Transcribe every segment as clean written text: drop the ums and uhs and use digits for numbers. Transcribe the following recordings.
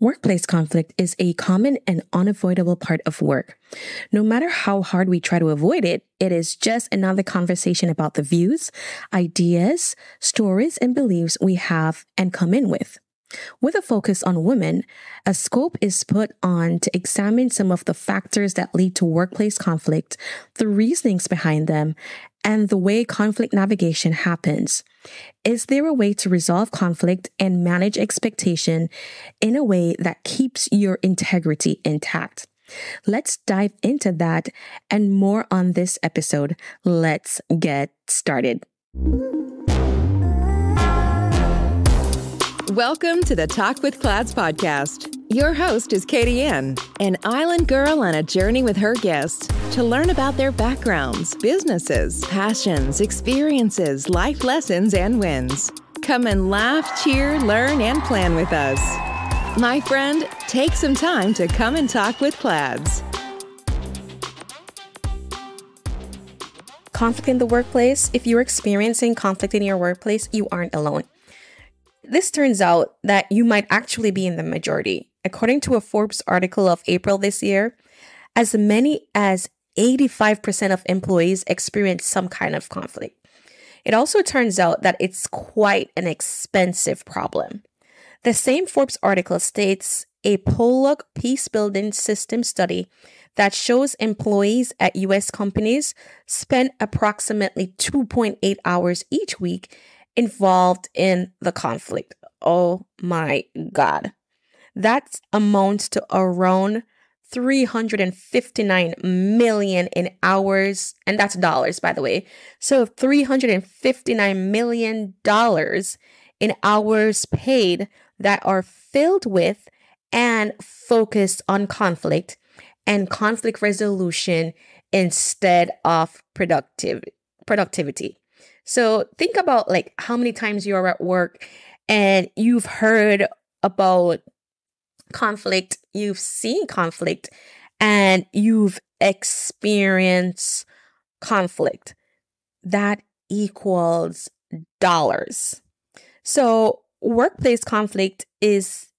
Workplace conflict is a common and unavoidable part of work. No matter how hard we try to avoid it, it is just another conversation about the views, ideas, stories, and beliefs we have and come in with. With a focus on women, a scope is put on to examine some of the factors that lead to workplace conflict, the reasonings behind them, and the way conflict navigation happens. Is there a way to resolve conflict and manage expectation in a way that keeps your integrity intact? Let's dive into that and more on this episode. Let's get started. Welcome to the Talk with Clads podcast. Your host is Kadianne, an island girl on a journey with her guests to learn about their backgrounds, businesses, passions, experiences, life lessons, and wins. Come and laugh, cheer, learn, and plan with us. My friend, take some time to come and talk with Clads. Conflict in the workplace. If you're experiencing conflict in your workplace, you aren't alone. This turns out that you might actually be in the majority. According to a Forbes article of April this year, as many as 85% of employees experience some kind of conflict. It also turns out that it's quite an expensive problem. The same Forbes article states a Pollock Peace Building System study that shows employees at U.S. companies spend approximately 2.8 hours each week involved in the conflict. Oh my God. That amounts to around 359 million in hours, and that's dollars, by the way. So $359 million in hours paid that are filled with and focused on conflict and conflict resolution instead of productivity. So think about like how many times you're at work and you've heard about conflict, you've seen conflict, and you've experienced conflict. That equals dollars. So workplace conflict is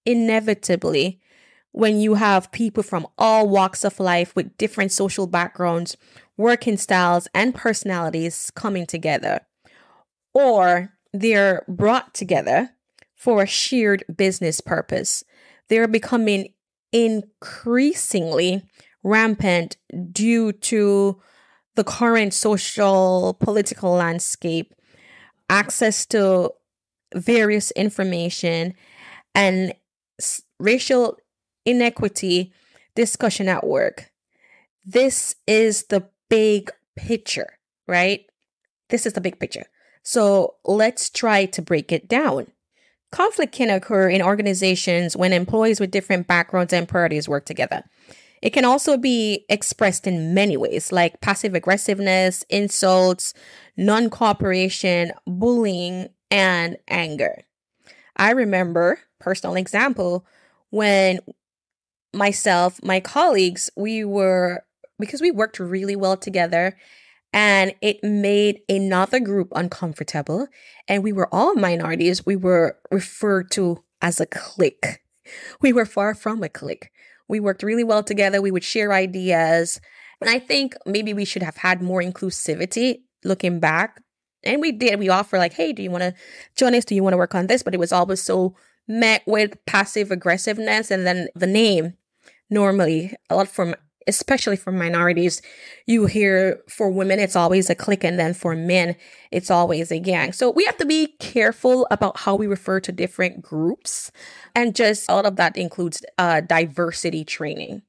inevitably when you have people from all walks of life with different social backgrounds, working styles, and personalities coming together, or they're brought together for a shared business purpose. They're becoming increasingly rampant due to the current social political landscape, access to various information, and racial inequity discussion at work. This is the big picture, right? This is the big picture. So let's try to break it down. Conflict can occur in organizations when employees with different backgrounds and priorities work together. It can also be expressed in many ways, like passive aggressiveness, insults, non-cooperation, bullying, and anger. I remember, personal example, when myself, my colleagues, because we worked really well together and it made another group uncomfortable, and we were all minorities, we were referred to as a clique. We were far from a clique. We worked really well together. We would share ideas. And I think maybe we should have had more inclusivity looking back. And we did. We offer like, hey, do you want to join us? Do you want to work on this? But it was always so met with passive aggressiveness. And then the name, normally, especially for minorities, you hear for women, it's always a clique. And then for men, it's always a gang. So we have to be careful about how we refer to different groups. And just all of that includes diversity training.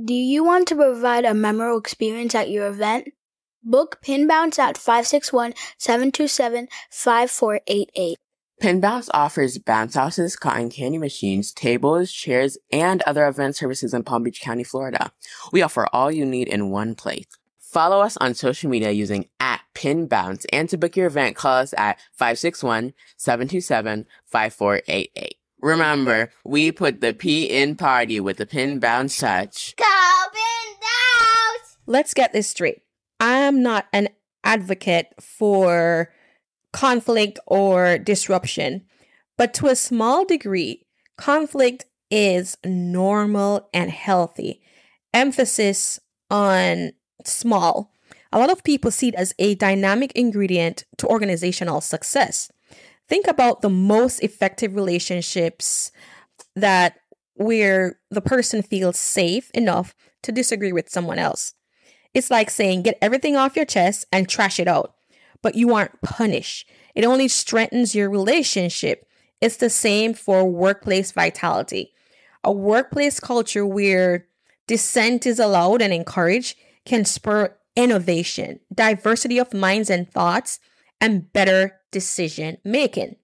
Do you want to provide a memorable experience at your event? Book Pin Bounce at 561-727-5488. Pin Bounce offers bounce houses, cotton candy machines, tables, chairs, and other event services in Palm Beach County, Florida. We offer all you need in one place. Follow us on social media using @PinBounce, and to book your event, call us at 561-727-5488. Remember, we put the P in party with the Pin Bounce touch. Go Pin Bounce! Let's get this straight. I'm not an advocate for conflict or disruption, but to a small degree, conflict is normal and healthy. Emphasis on small. A lot of people see it as a dynamic ingredient to organizational success. Think about the most effective relationships that where the person feels safe enough to disagree with someone else. It's like saying, get everything off your chest and trash it out, but you aren't punished. It only strengthens your relationship. It's the same for workplace vitality. A workplace culture where dissent is allowed and encouraged can spur innovation, diversity of minds and thoughts, and better decision making.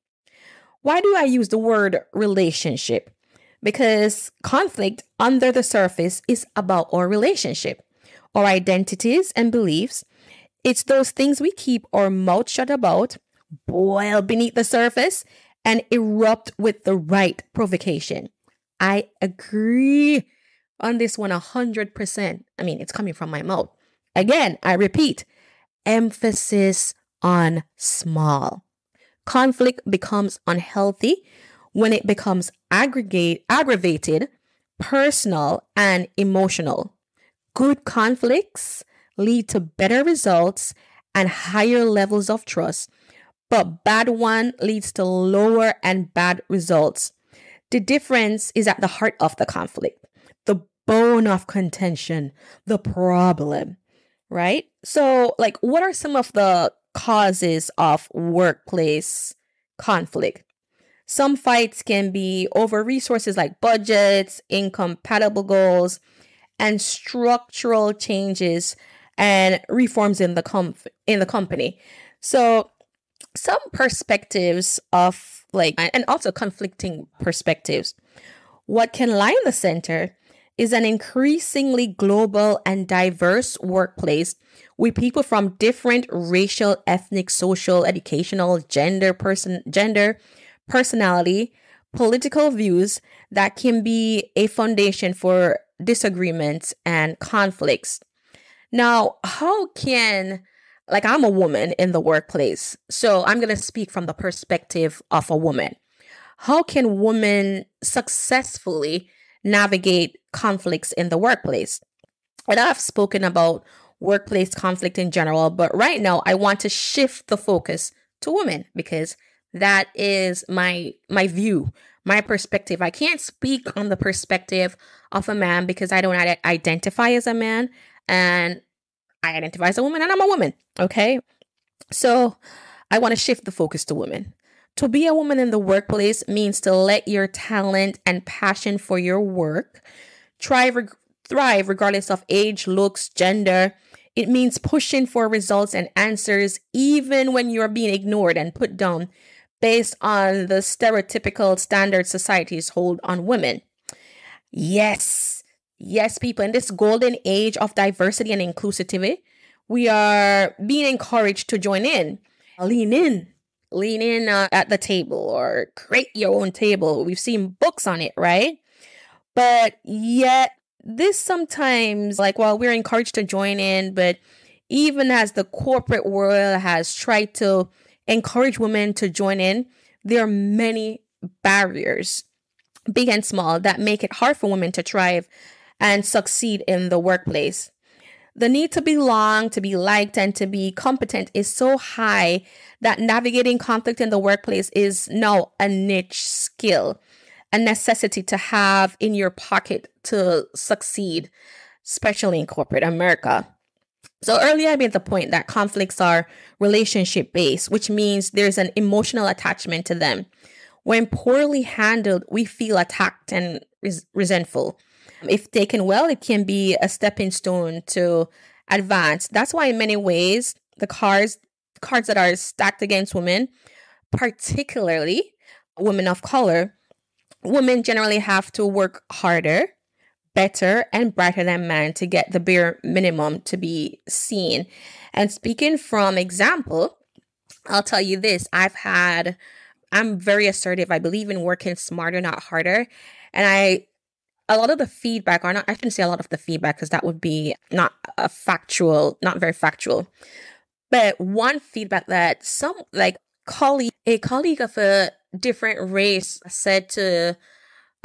Why do I use the word relationship? Because conflict under the surface is about our relationship, our identities and beliefs. It's those things we keep our mouth shut about, boil beneath the surface, and erupt with the right provocation. I agree on this one 100%. I mean, it's coming from my mouth. Again, I repeat, emphasis on small. Conflict becomes unhealthy when it becomes aggravated, personal, and emotional. Good conflicts lead to better results and higher levels of trust, but bad one leads to lower and bad results. The difference is at the heart of the conflict, the bone of contention, the problem, right? So, like, what are some of the causes of workplace conflict? Some fights can be over resources like budgets, incompatible goals, and structural changes and reforms in the company. So some perspectives of and also conflicting perspectives. What can lie in the center is an increasingly global and diverse workplace with people from different racial, ethnic, social, educational, gender, personality, political views that can be a foundation for disagreements and conflicts. Now, I'm a woman in the workplace, so I'm going to speak from the perspective of a woman. How can women successfully navigate conflicts in the workplace? And I've spoken about workplace conflict in general, but right now I want to shift the focus to women because that is my view, my perspective. I can't speak on the perspective of a man because I don't identify as a man, and I identify as a woman and I'm a woman. Okay. So I want to shift the focus to women. To be a woman in the workplace means to let your talent and passion for your work thrive regardless of age, looks, gender. It means pushing for results and answers even when you're being ignored and put down based on the stereotypical standards societies hold on women. Yes, people, in this golden age of diversity and inclusivity, we are being encouraged to join in, lean in at the table or create your own table. We've seen books on it, right? But yet this sometimes, while we're encouraged to join in, but even as the corporate world has tried to encourage women to join in, there are many barriers, big and small, that make it hard for women to thrive and succeed in the workplace. The need to belong, to be liked, and to be competent is so high that navigating conflict in the workplace is now a niche skill, a necessity to have in your pocket to succeed, especially in corporate America. So earlier I made the point that conflicts are relationship-based, which means there's an emotional attachment to them. When poorly handled, we feel attacked and resentful. If taken well, it can be a stepping stone to advance. That's why in many ways, the cards that are stacked against women, particularly women of color, women generally have to work harder, better, and brighter than men to get the bare minimum to be seen. And speaking from example, I'll tell you this. I'm very assertive. I believe in working smarter, not harder. And a lot of the feedback, or not, I shouldn't say a lot of the feedback because that would be not very factual. But one feedback that a colleague of a different race said to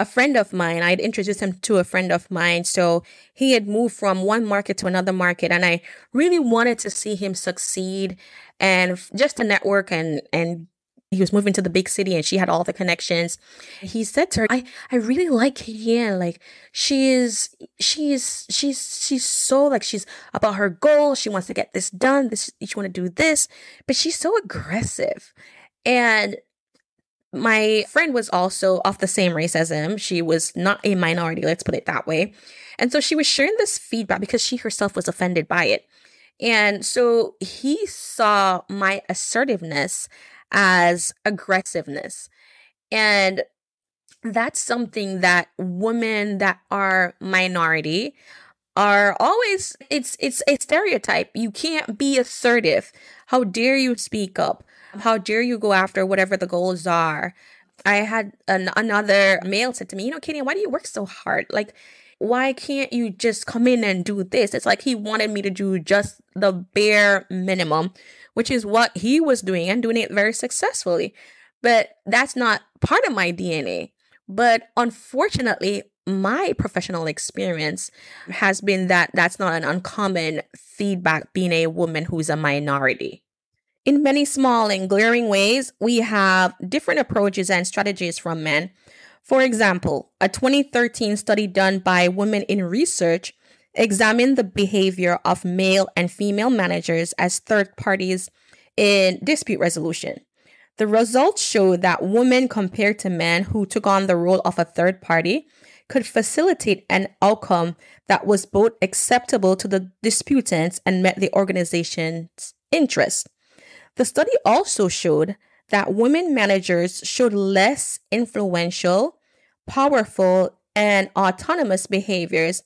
a friend of mine. I'd introduced him to a friend of mine. So he had moved from one market to another market, and I really wanted to see him succeed and just to network and he was moving to the big city and she had all the connections. He said to her, I really like Kadianne. Like she's so like she's about her goal. She wants to get this done. She want to do this, but she's so aggressive. And my friend was also of the same race as him. She was not a minority, let's put it that way. And so she was sharing this feedback because she herself was offended by it. And so he saw my assertiveness as aggressiveness. And that's something that women that are minority are always, it's a stereotype. You can't be assertive. How dare you speak up? How dare you go after whatever the goals are? I had another male said to me, Kadianne, why do you work so hard? Like, why can't you just come in and do this? It's like he wanted me to do just the bare minimum, which is what he was doing and doing it very successfully. But that's not part of my DNA. But unfortunately, my professional experience has been that that's not an uncommon feedback being a woman who's a minority. In many small and glaring ways, we have different approaches and strategies from men. For example, a 2013 study done by Women in Research examined the behavior of male and female managers as third parties in dispute resolution. The results showed that women compared to men who took on the role of a third party could facilitate an outcome that was both acceptable to the disputants and met the organization's interest. The study also showed that women managers showed less influential, powerful, and autonomous behaviors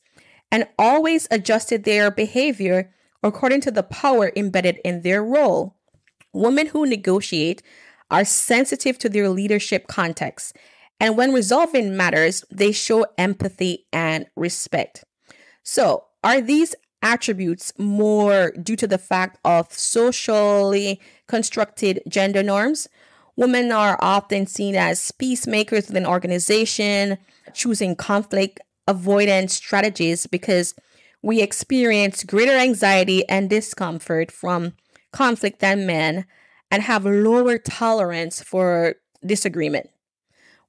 and always adjusted their behavior according to the power embedded in their role. Women who negotiate are sensitive to their leadership context, and when resolving matters, they show empathy and respect. So, are these attributes more due to the fact of socially constructed gender norms? Women are often seen as peacemakers within an organization, choosing conflict avoidance strategies because we experience greater anxiety and discomfort from conflict than men and have lower tolerance for disagreement.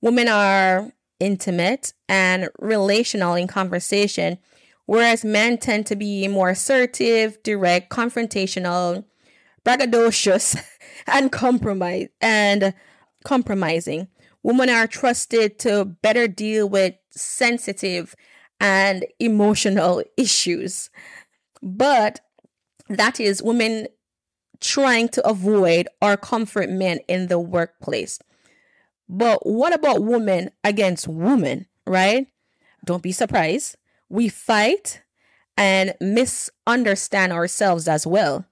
Women are intimate and relational in conversation, whereas men tend to be more assertive, direct, confrontational, braggadocious, and compromising. Women are trusted to better deal with sensitive and emotional issues. But that is women trying to avoid or comfort men in the workplace. But what about women against women, right? Don't be surprised. We fight and misunderstand ourselves as well.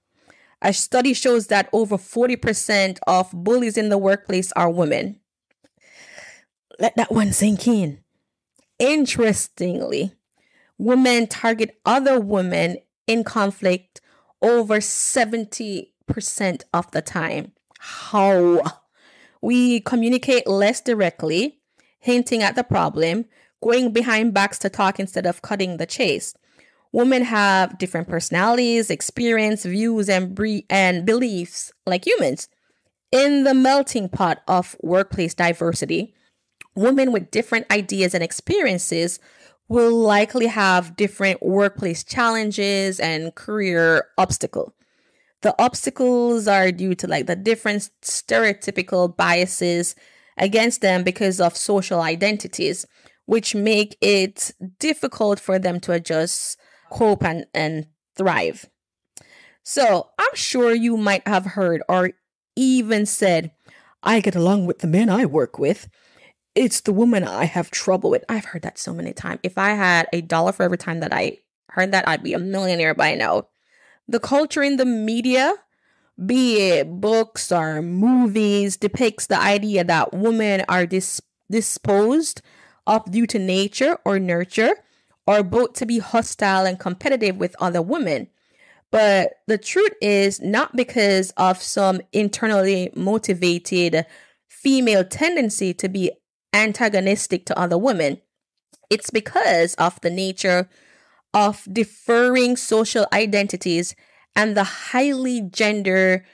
A study shows that over 40% of bullies in the workplace are women. Let that one sink in. Interestingly, women target other women in conflict over 70% of the time. How? We communicate less directly, hinting at the problem, going behind backs to talk instead of cutting the chase. Women have different personalities, experience, views, and beliefs like humans. In the melting pot of workplace diversity, women with different ideas and experiences will likely have different workplace challenges and career obstacles. The obstacles are due to the different stereotypical biases against them because of social identities, which make it difficult for them to adjust, cope, and thrive. So I'm sure you might have heard or even said, I get along with the men I work with. It's the woman I have trouble with. I've heard that so many times. If I had $1 for every time that I heard that, I'd be a millionaire by now. The culture in the media, be it books or movies, depicts the idea that women are disposed of due to nature or nurture, or both to be hostile and competitive with other women. But the truth is not because of some internally motivated female tendency to be antagonistic to other women. It's because of the nature of differing social identities and the highly gender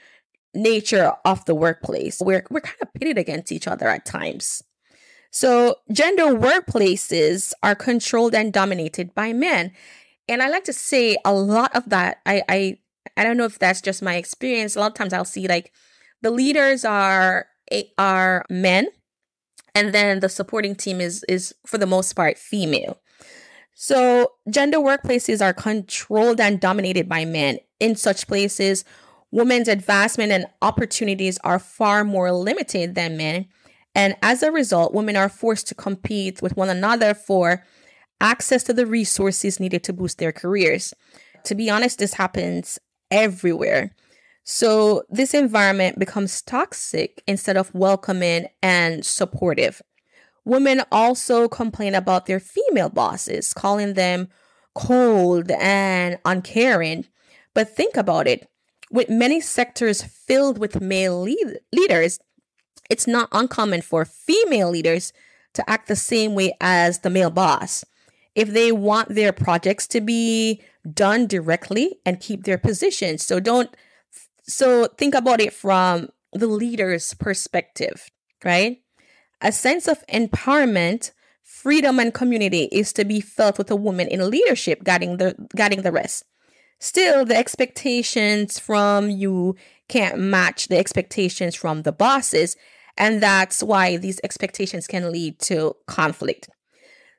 nature of the workplace. We're kind of pitted against each other at times. So gender workplaces are controlled and dominated by men. And I like to say a lot of that, I don't know if that's just my experience. A lot of times I'll see like the leaders are men, and then the supporting team is for the most part female. So gender workplaces are controlled and dominated by men. In such places, women's advancement and opportunities are far more limited than men. And as a result, women are forced to compete with one another for access to the resources needed to boost their careers. To be honest, this happens everywhere. So this environment becomes toxic instead of welcoming and supportive. Women also complain about their female bosses, calling them cold and uncaring. But think about it. With many sectors filled with male leaders, it's not uncommon for female leaders to act the same way as the male boss if they want their projects to be done directly and keep their positions. So think about it from the leader's perspective, right? A sense of empowerment, freedom, and community is to be felt with a woman in leadership guiding the rest. Still, the expectations from you can't match the expectations from the bosses, and that's why these expectations can lead to conflict.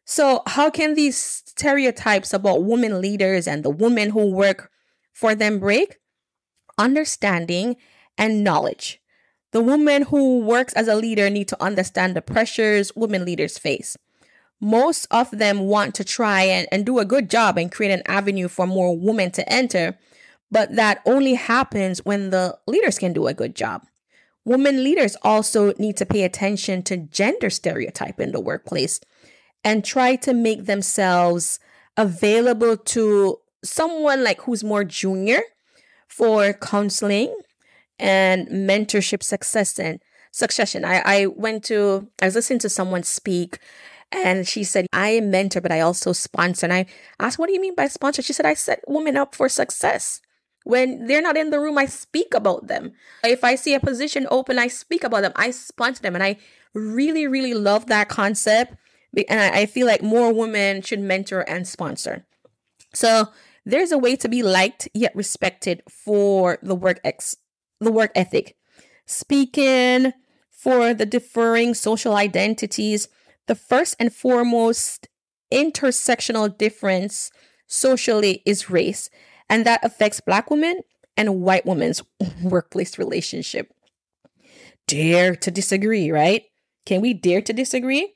So how can these stereotypes about women leaders and the women who work for them break? Understanding and knowledge. The woman who works as a leader need to understand the pressures women leaders face. Most of them want to try and do a good job and create an avenue for more women to enter, but that only happens when the leaders can do a good job. Women leaders also need to pay attention to gender stereotype in the workplace and try to make themselves available to someone like who's more junior for counseling and mentorship succession. I was listening to someone speak, and she said, I am mentor, but I also sponsor. And I asked, what do you mean by sponsor? She said, I set women up for success. When they're not in the room, I speak about them. If I see a position open, I speak about them. I sponsor them. And I really, really love that concept. And I feel like more women should mentor and sponsor. So there's a way to be liked yet respected for the work ethic. Speaking for the differing social identities, the first and foremost intersectional difference socially is race, and that affects Black women and white women's workplace relationship. Dare to disagree, right? Can we dare to disagree?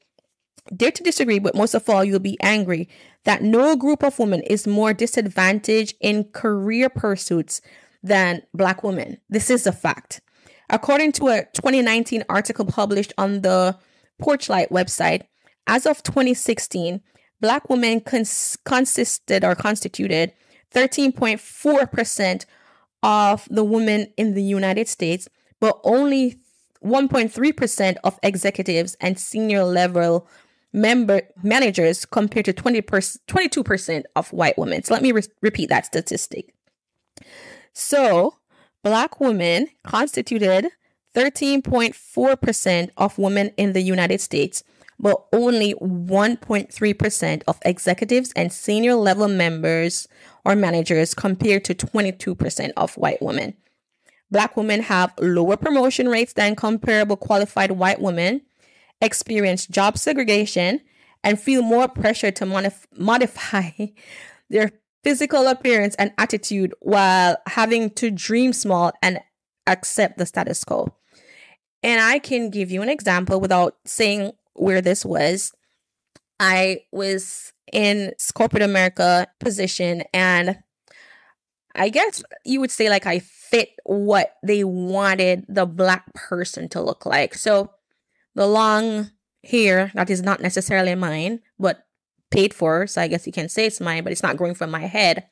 Dare to disagree, but most of all, you'll be angry that no group of women is more disadvantaged in career pursuits than Black women. This is a fact. According to a 2019 article published on the Porchlight website, as of 2016, Black women constituted 13.4% of the women in the United States, but only 1.3% of executives and senior level managers compared to 22% of white women. So let me repeat that statistic. So Black women constituted 13.4% of women in the United States, but only 1.3% of executives and senior level members or managers compared to 22% of white women. Black women have lower promotion rates than comparable qualified white women, experience job segregation, and feel more pressure to modify their physical appearance and attitude while having to dream small and accept the status quo. And I can give you an example without saying where this was. I was in corporate America position, and I guess you would say like I fit what they wanted the Black person to look like. So the long hair, that is not necessarily mine, but paid for. So I guess you can say it's mine, but it's not growing from my head.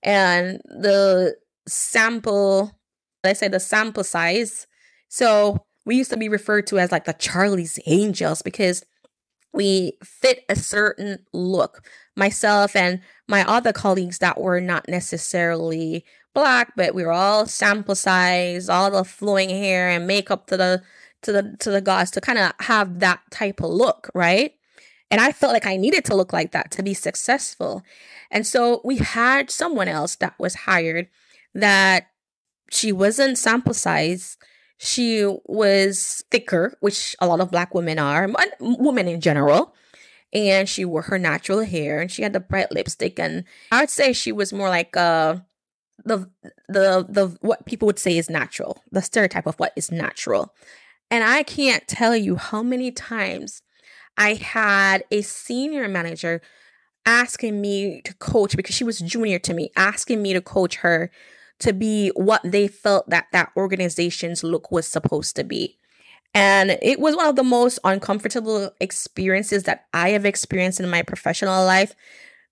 And the sample, let's say the sample size. So we used to be referred to as like the Charlie's Angels because we fit a certain look. Myself and my other colleagues that were not necessarily Black, but we were all sample size, all the flowing hair and makeup to the gods to kind of have that type of look, right? And I felt like I needed to look like that to be successful. And so we had someone else that was hired that she wasn't sample size. She was thicker, which a lot of Black women are, women in general. And she wore her natural hair and she had the bright lipstick. And I would say she was more like the what people would say is natural, the stereotype of what is natural. And I can't tell you how many times I had a senior manager asking me to coach, because she was junior to me, asking me to coach her to be what they felt that organization's look was supposed to be. And it was one of the most uncomfortable experiences that I have experienced in my professional life,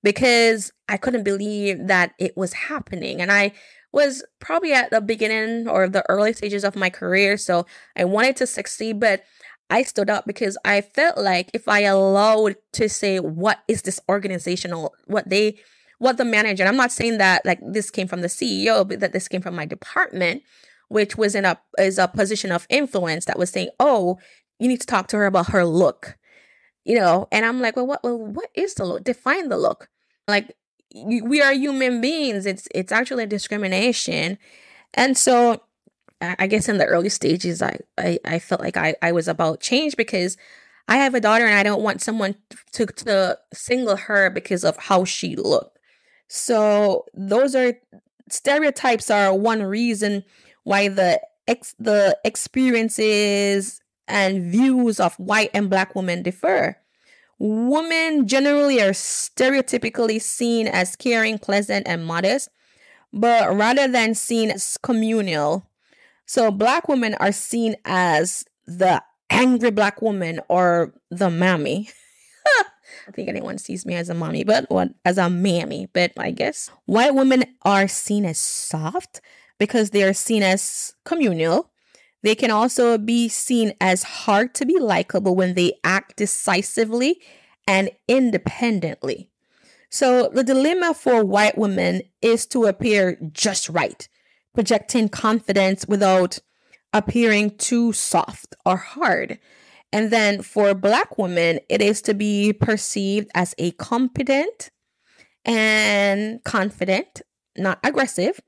because I couldn't believe that it was happening. And I was probably at the beginning or the early stages of my career, so I wanted to succeed, but I stood up because I felt like if I allowed to say what is this organizational, what the manager, and I'm not saying that like this came from the CEO, but that this came from my department, which was is a position of influence, that was saying, oh, you need to talk to her about her look, and I'm like, well, what is the look? Define the look. Like, we are human beings. It's actually discrimination. And so I guess in the early stages, I felt like I was about change, because I have a daughter and I don't want someone to single her because of how she looked. So those are stereotypes are one reason why the experiences and views of white and Black women differ. Women generally are stereotypically seen as caring, pleasant, and modest, but rather than seen as communal. So Black women are seen as the angry Black woman or the mammy. I think anyone sees me as a mommy, but as a mammy. But I guess white women are seen as soft because they are seen as communal. They can also be seen as hard to be likable when they act decisively and independently. So the dilemma for white women is to appear just right, projecting confidence without appearing too soft or hard. And then for Black women, it is to be perceived as a competent and confident, not aggressive,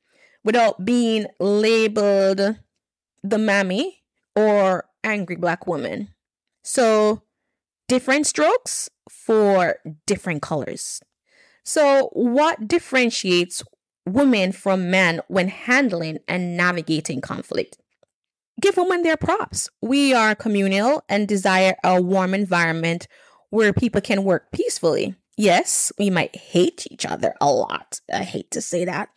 without being labeled the mammy or angry Black woman. So different strokes for different colors. So what differentiates women from men when handling and navigating conflict? Give women their props. We are communal and desire a warm environment where people can work peacefully. Yes, we might hate each other a lot. I hate to say that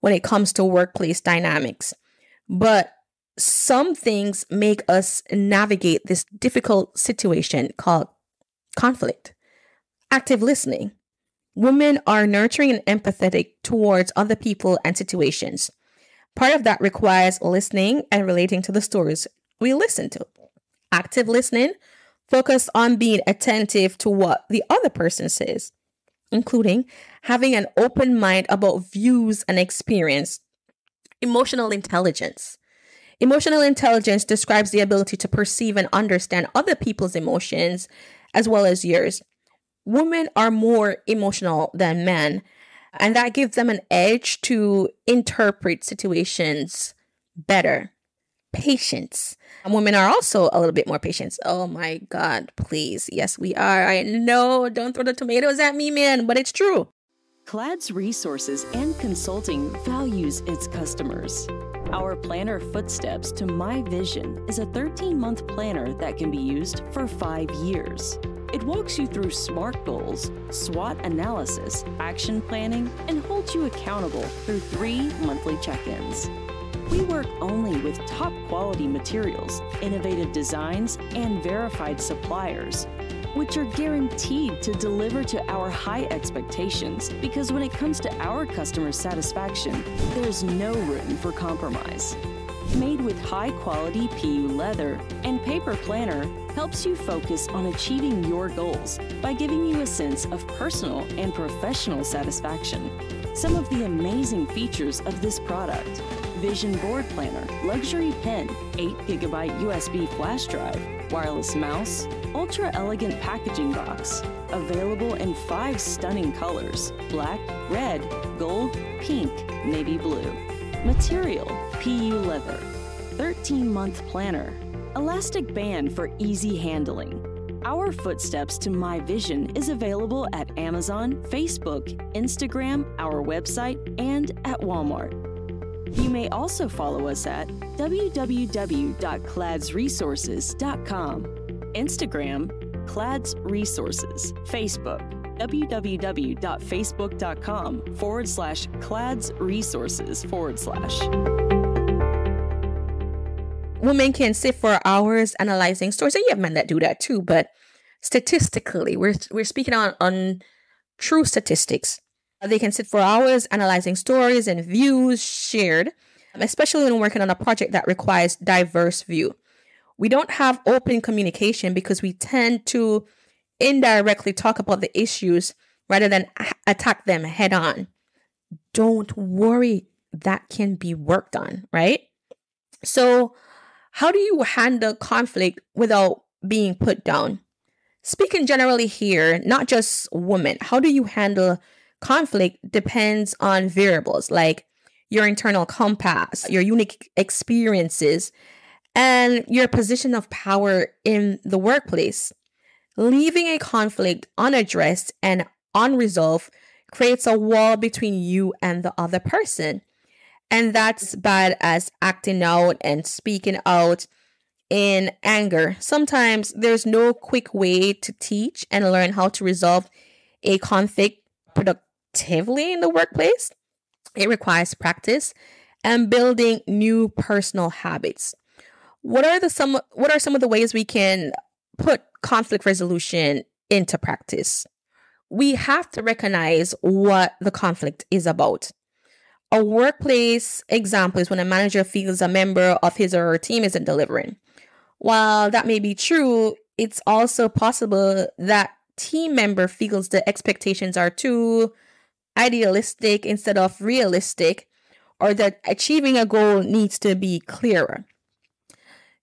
when it comes to workplace dynamics. But some things make us navigate this difficult situation called conflict. Active listening. Women are nurturing and empathetic towards other people and situations. Part of that requires listening and relating to the stories we listen to. Active listening focuses on being attentive to what the other person says, including having an open mind about views and experience. Emotional intelligence. Emotional intelligence describes the ability to perceive and understand other people's emotions as well as yours. Women are more emotional than men, and that gives them an edge to interpret situations better. Patience. Women are also a little bit more patient. Oh my God, please. Yes, we are. I know. Don't throw the tomatoes at me, man, but it's true. CLAD's resources and consulting values its customers. Our planner Footsteps to My Vision is a 13-month planner that can be used for 5 years. It walks you through SMART goals, SWOT analysis, action planning, and holds you accountable through 3 monthly check-ins. We work only with top quality materials, innovative designs, and verified suppliers, which are guaranteed to deliver to our high expectations, because when it comes to our customer satisfaction, there's no room for compromise. Made with high-quality PU leather and paper planner helps you focus on achieving your goals by giving you a sense of personal and professional satisfaction. Some of the amazing features of this product: Vision Board Planner, luxury pen, 8GB USB flash drive, wireless mouse, ultra-elegant packaging box, available in 5 stunning colors: black, red, gold, pink, navy blue. Material: PU leather. 13-month planner. Elastic band for easy handling. Our Footsteps to My Vision is available at Amazon, Facebook, Instagram, our website, and at Walmart. You may also follow us at www.cladsresources.com, Instagram, Clads Resources, Facebook, www.facebook.com/cladsresources/. Women can sit for hours analyzing stories, and you have men that do that too, but statistically, we're speaking on true statistics. They can sit for hours analyzing stories and views shared, especially when working on a project that requires diverse view. We don't have open communication because we tend to indirectly talk about the issues rather than attack them head on. Don't worry, that can be worked on, right? So, how do you handle conflict without being put down? Speaking generally here, not just women, how do you handle conflict depends on variables like your internal compass, your unique experiences, and your position of power in the workplace. Leaving a conflict unaddressed and unresolved creates a wall between you and the other person. And that's bad as acting out and speaking out in anger. Sometimes there's no quick way to teach and learn how to resolve a conflict productively in the workplace. It requires practice and building new personal habits. What are some of the ways we can put conflict resolution into practice? We have to recognize what the conflict is about. A workplace example is when a manager feels a member of his or her team isn't delivering. While that may be true, it's also possible that team member feels the expectations are too idealistic instead of realistic, or that achieving a goal needs to be clearer.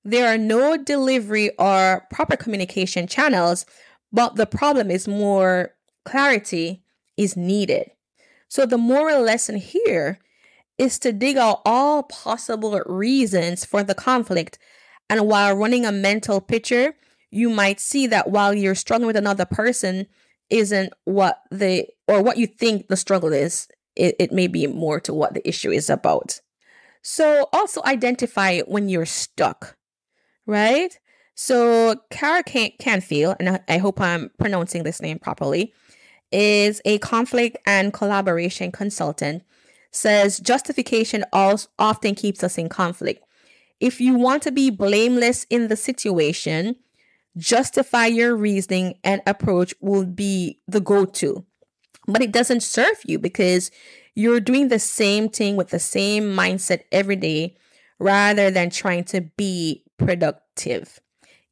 There are no delivery or proper communication channels, but the problem is more clarity is needed. So the moral lesson here is to dig out all possible reasons for the conflict. And while running a mental picture, you might see that while you're struggling with another person isn't what you think the struggle is, it may be more to what the issue is about. So also identify when you're stuck, right? So Kara Canfield, and I hope I'm pronouncing this name properly, is a conflict and collaboration consultant, says justification often keeps us in conflict. If you want to be blameless in the situation, justify your reasoning and approach will be the go-to. But it doesn't serve you because you're doing the same thing with the same mindset every day rather than trying to be productive.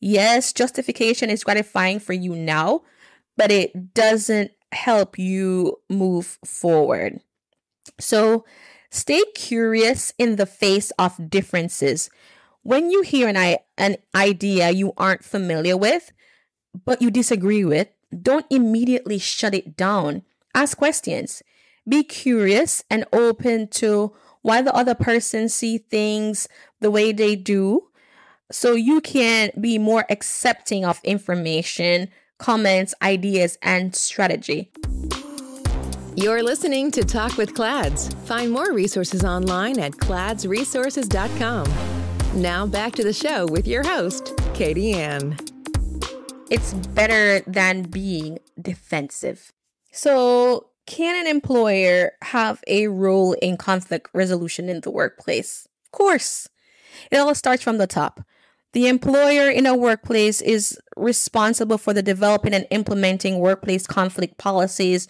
Yes, justification is gratifying for you now, but it doesn't help you move forward. So stay curious in the face of differences. When you hear an idea you aren't familiar with, but you disagree with, don't immediately shut it down. Ask questions. Be curious and open to why the other person sees things the way they do, so you can be more accepting of information, comments, ideas, and strategy. You're listening to Talk with Clads. Find more resources online at cladsresources.com. Now back to the show with your host, Kadianne. It's better than being defensive. So, can an employer have a role in conflict resolution in the workplace? Of course. It all starts from the top. The employer in a workplace is responsible for the developing and implementing workplace conflict policies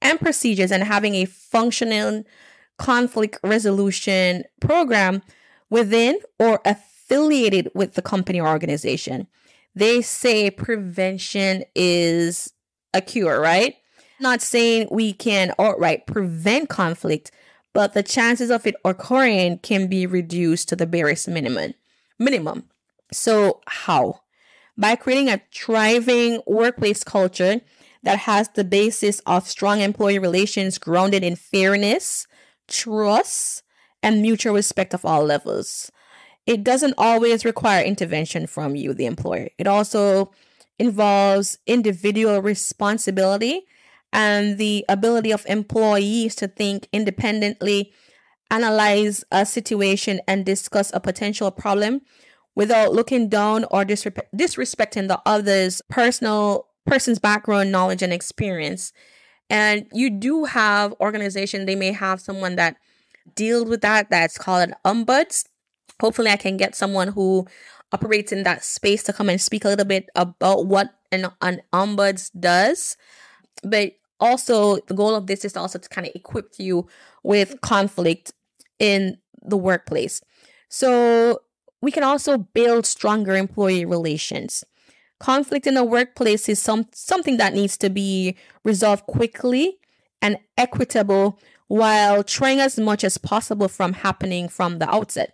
and procedures and having a functional conflict resolution program within or affiliated with the company or organization. They say prevention is a cure, right? Not saying we can outright prevent conflict, but the chances of it occurring can be reduced to the barest minimum. So how? By creating a thriving workplace culture that has the basis of strong employee relations grounded in fairness, trust, and mutual respect of all levels. It doesn't always require intervention from you, the employer. It also involves individual responsibility and the ability of employees to think independently, analyze a situation, and discuss a potential problem without looking down or disrespecting the other's person's background, knowledge, and experience. And you do have organization, they may have someone that deals with that's called an ombuds. Hopefully I can get someone who operates in that space to come and speak a little bit about what an ombuds does. But also the goal of this is also to kind of equip you with conflict in the workplace. So we can also build stronger employee relations. Conflict in the workplace is something that needs to be resolved quickly and equitable while trying as much as possible from happening from the outset.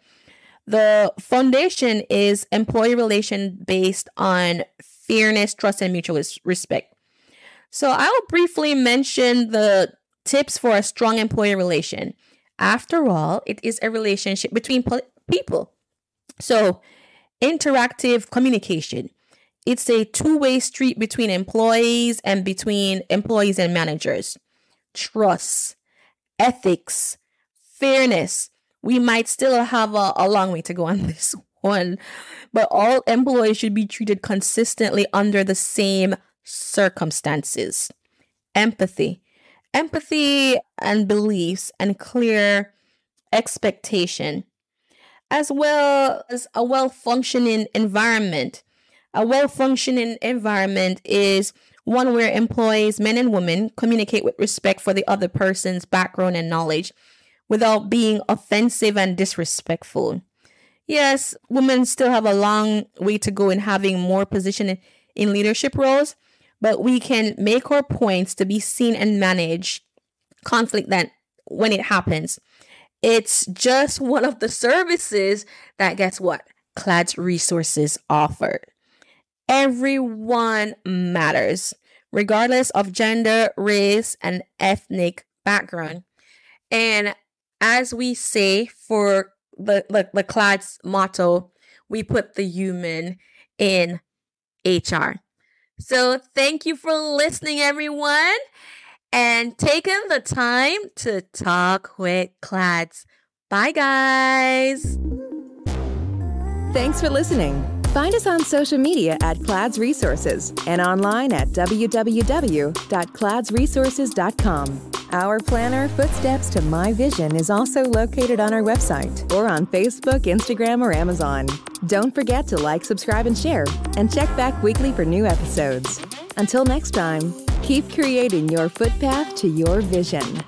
The foundation is employee relation based on fairness, trust, and mutual respect. So I'll briefly mention the tips for a strong employee relation. After all, it is a relationship between people. So interactive communication. It's a two-way street between employees and between employees and managers. Trust, ethics, fairness. We might still have a long way to go on this one, but all employees should be treated consistently under the same circumstances. Empathy and beliefs and clear expectation, as well as a well-functioning environment. A well-functioning environment is one where employees, men and women, communicate with respect for the other person's background and knowledge without being offensive and disrespectful. Yes, women still have a long way to go in having more position in leadership roles, but we can make our points to be seen and manage conflict that when it happens. It's just one of the services that, guess what? CLAD's resources offer. Everyone matters, regardless of gender, race, and ethnic background. And as we say for the CLAD's motto, we put the human in HR. So thank you for listening, everyone, and taking the time to talk with CLAD's. Bye, guys. Thanks for listening. Find us on social media at CLAD's Resources and online at www.cladsresources.com. Our planner, Footsteps to My Vision, is also located on our website or on Facebook, Instagram, or Amazon. Don't forget to like, subscribe, and share, and check back weekly for new episodes. Until next time, keep creating your footpath to your vision.